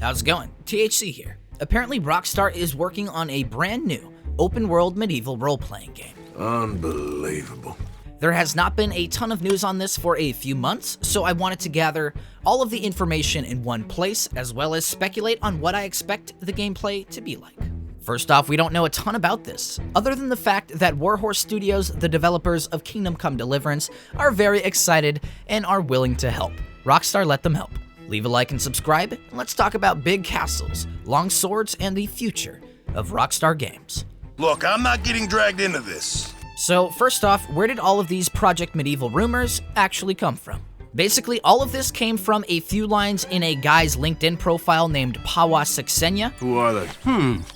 How's it going? THC here. Apparently Rockstar is working on a brand new open-world medieval role-playing game. Unbelievable. There has not been a ton of news on this for a few months, so I wanted to gather all of the information in one place, as well as speculate on what I expect the gameplay to be like. First off, we don't know a ton about this, other than the fact that Warhorse Studios, the developers of Kingdom Come Deliverance, are very excited and are willing to help. Rockstar let them help. Leave a like and subscribe, and let's talk about big castles, long swords, and the future of Rockstar Games. Look, I'm not getting dragged into this. So first off, where did all of these Project Medieval rumors actually come from? Basically, all of this came from a few lines in a guy's LinkedIn profile named Pawa Saxenya. Who are they?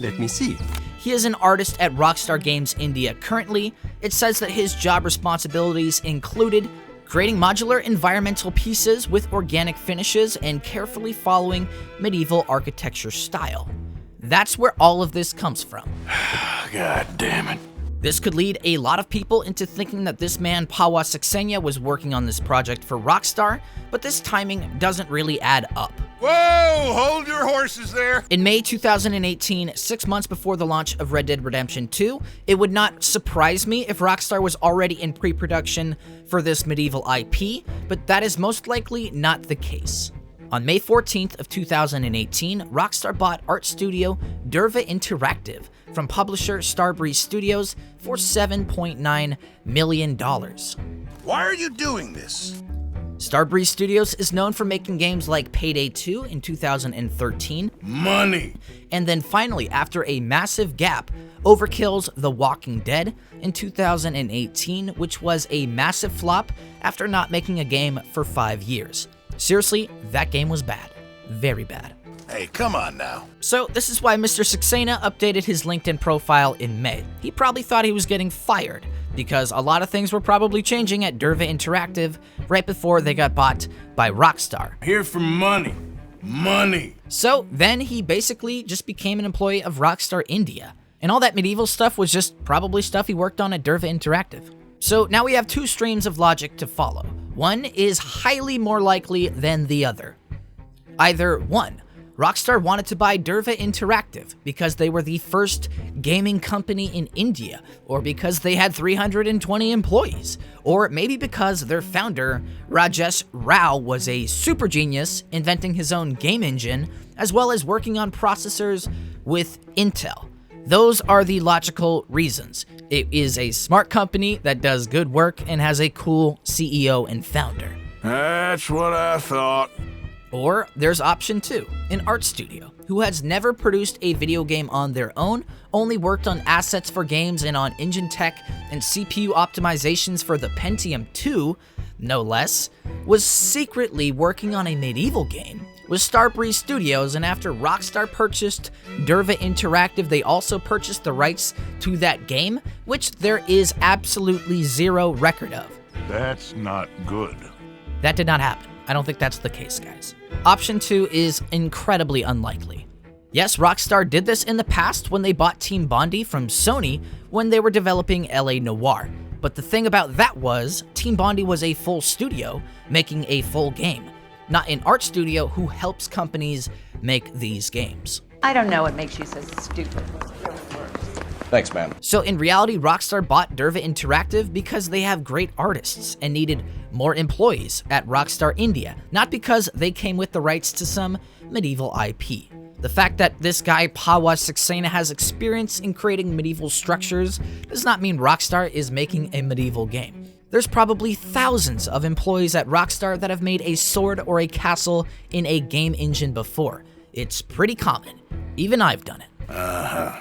Let me see. He is an artist at Rockstar Games India currently. It says that his job responsibilities included creating modular environmental pieces with organic finishes and carefully following medieval architecture style. That's where all of this comes from. God damn it. This could lead a lot of people into thinking that this man, Pawa Saxenya, was working on this project for Rockstar, but this timing doesn't really add up. Whoa, hold your horses there. In May 2018, 6 months before the launch of Red Dead Redemption 2, it would not surprise me if Rockstar was already in pre-production for this medieval IP, but that is most likely not the case. On May 14th of 2018, Rockstar bought art studio Durva Interactive from publisher Starbreeze Studios for $7.9 million. Why are you doing this? Starbreeze Studios is known for making games like Payday 2 in 2013, Money. and then finally, after a massive gap, Overkill's The Walking Dead in 2018, which was a massive flop after not making a game for 5 years. Seriously, that game was bad. Very bad. Hey, come on now. So this is why Mr. Saxena updated his LinkedIn profile in May. He probably thought he was getting fired, because a lot of things were probably changing at Durva Interactive right before they got bought by Rockstar. Here for money. Money. So then he basically just became an employee of Rockstar India. And all that medieval stuff was just probably stuff he worked on at Durva Interactive. So now we have two streams of logic to follow. One is highly more likely than the other. Either one, Rockstar wanted to buy Durva Interactive because they were the first gaming company in India, or because they had 320 employees, or maybe because their founder, Rajesh Rao, was a super genius, inventing his own game engine, as well as working on processors with Intel. Those are the logical reasons. It is a smart company that does good work and has a cool CEO and founder. That's what I thought. Or there's option 2, an art studio, who has never produced a video game on their own, only worked on assets for games and on engine tech and CPU optimizations for the Pentium 2, no less, was secretly working on a medieval game with Starbreeze Studios, and after Rockstar purchased Durva Interactive, they also purchased the rights to that game, which there is absolutely zero record of. That's not good. That did not happen. I don't think that's the case, guys. Option 2 is incredibly unlikely. Yes, Rockstar did this in the past when they bought Team Bondi from Sony when they were developing LA Noire. But the thing about that was, Team Bondi was a full studio making a full game, not an art studio who helps companies make these games. I don't know what makes you so stupid. Thanks, man. So in reality, Rockstar bought Durva Interactive because they have great artists and needed more employees at Rockstar India, not because they came with the rights to some medieval IP. The fact that this guy, Pawa Saxena, has experience in creating medieval structures does not mean Rockstar is making a medieval game. There's probably thousands of employees at Rockstar that have made a sword or a castle in a game engine before. It's pretty common. Even I've done it.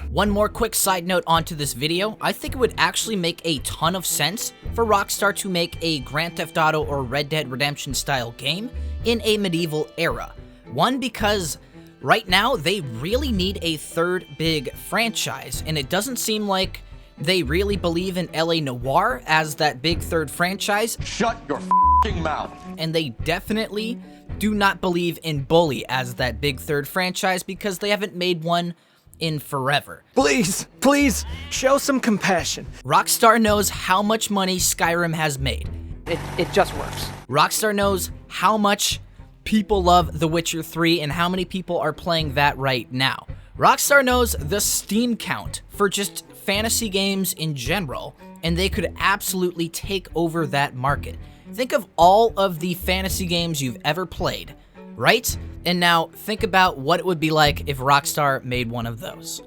One more quick side note onto this video. I think it would actually make a ton of sense for Rockstar to make a Grand Theft Auto or Red Dead Redemption style game in a medieval era. One, because right now they really need a third big franchise, and it doesn't seem like they really believe in LA Noire as that big third franchise. Shut your f***ing mouth. And they definitely do not believe in Bully as that big third franchise because they haven't made one in forever. Please, show some compassion. Rockstar knows how much money Skyrim has made. It just works. Rockstar knows how much people love The Witcher 3 and how many people are playing that right now. Rockstar knows the Steam count for just fantasy games in general, and they could absolutely take over that market. Think of all of the fantasy games you've ever played, right? And now think about what it would be like if Rockstar made one of those.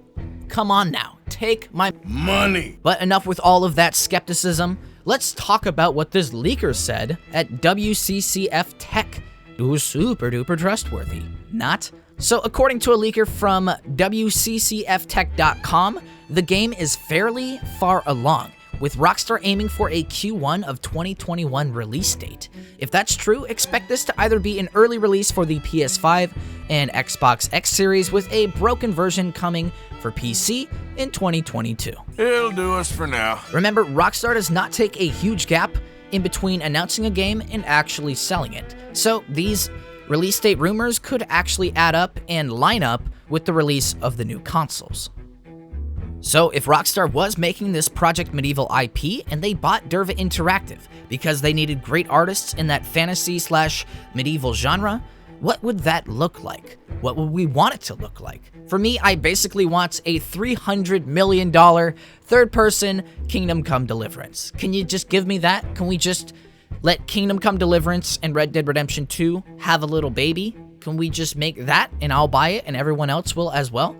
Come on now, take my money. But enough with all of that skepticism. Let's talk about what this leaker said at WCCF Tech. It was super duper trustworthy. Not? So according to a leaker from WCCFtech.com, the game is fairly far along, with Rockstar aiming for a Q1 of 2021 release date. If that's true, expect this to either be an early release for the PS5 and Xbox X series, with a broken version coming for PC in 2022. It'll do us for now. Remember, Rockstar does not take a huge gap in between announcing a game and actually selling it. So these release date rumors could actually add up and line up with the release of the new consoles. So if Rockstar was making this Project Medieval IP and they bought Durva Interactive because they needed great artists in that fantasy/medieval genre, what would that look like? What would we want it to look like? For me, I basically want a $300 million third-person Kingdom Come Deliverance. Can you just give me that? Can we just let Kingdom Come Deliverance and Red Dead Redemption 2 have a little baby? Can we just make that and I'll buy it and everyone else will as well?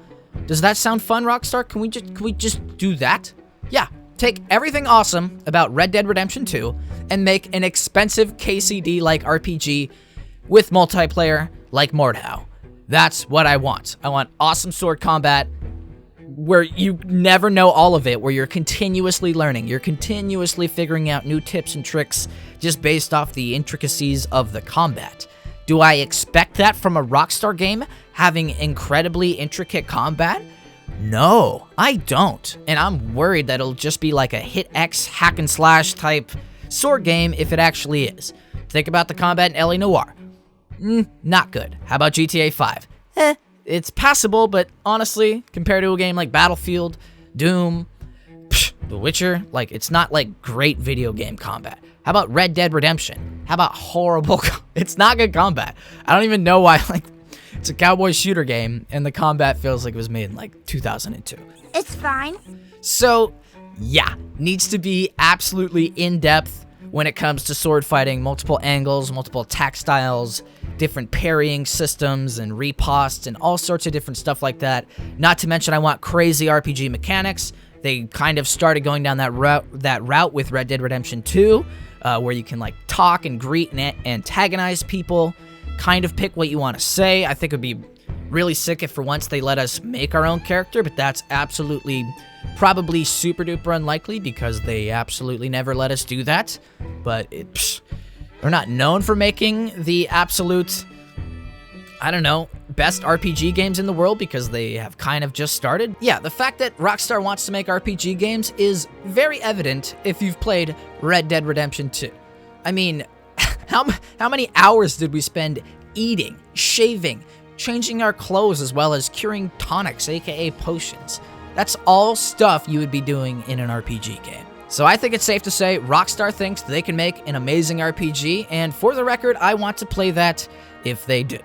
Does that sound fun, Rockstar? Can we just do that? Yeah, take everything awesome about Red Dead Redemption 2 and make an expensive KCD-like RPG with multiplayer like Mordhau. That's what I want. I want awesome sword combat where you never know all of it, where you're continuously learning, you're continuously figuring out new tips and tricks just based off the intricacies of the combat. Do I expect that from a Rockstar game, having incredibly intricate combat? No, I don't. And I'm worried that it'll just be like a hit X hack and slash type sword game if it actually is. Think about the combat in LA Noire. Not good. How about GTA 5? It's passable, but honestly, compared to a game like Battlefield, Doom, The Witcher, like, it's not like great video game combat. How about Red Dead Redemption? How about horrible? It's not good combat. I don't even know why, like, it's a cowboy shooter game, and the combat feels like it was made in, like, 2002. It's fine. So, yeah, needs to be absolutely in-depth when it comes to sword fighting, multiple angles, multiple attack styles, different parrying systems and riposte and all sorts of different stuff like that. Not to mention I want crazy RPG mechanics. They kind of started going down that route with Red Dead Redemption 2, where you can like talk and greet and antagonize people, kind of pick what you want to say. I think it would be really sick if for once they let us make our own character, but that's absolutely probably super duper unlikely because they absolutely never let us do that. But they're not known for making the absolute, I don't know, best RPG games in the world because they have kind of just started. Yeah, the fact that Rockstar wants to make RPG games is very evident if you've played Red Dead Redemption 2. I mean, how many hours did we spend eating, shaving, changing our clothes, as well as curing tonics, aka potions? That's all stuff you would be doing in an RPG game. So I think it's safe to say Rockstar thinks they can make an amazing RPG, and for the record, I want to play that if they do.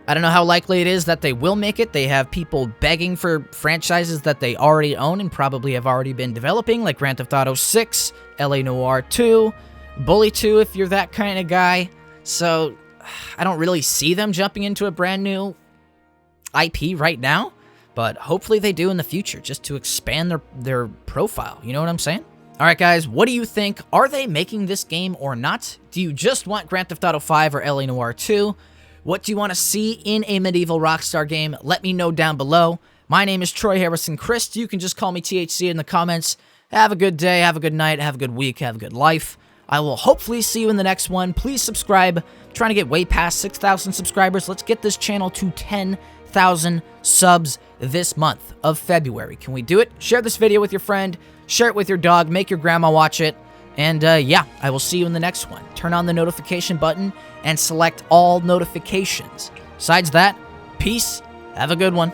I don't know how likely it is that they will make it. They have people begging for franchises that they already own and probably have already been developing, like Grand Theft Auto 6, LA Noire 2, Bully 2 if you're that kind of guy. So I don't really see them jumping into a brand new IP right now, but hopefully they do in the future just to expand their profile. You know what I'm saying? All right, guys, what do you think? Are they making this game or not? Do you just want Grand Theft Auto 5 or LA Noire 2? What do you want to see in a medieval Rockstar game? Let me know down below. My name is Troy Harrison Chriest. You can just call me THC in the comments. Have a good day, have a good night, have a good week, have a good life. I will hopefully see you in the next one. Please subscribe. I'm trying to get way past 6,000 subscribers. Let's get this channel to 10,000 subs this month of February. Can we do it? Share this video with your friend. Share it with your dog. Make your grandma watch it. And yeah, I will see you in the next one. Turn on the notification button and select all notifications. Besides that, peace. Have a good one.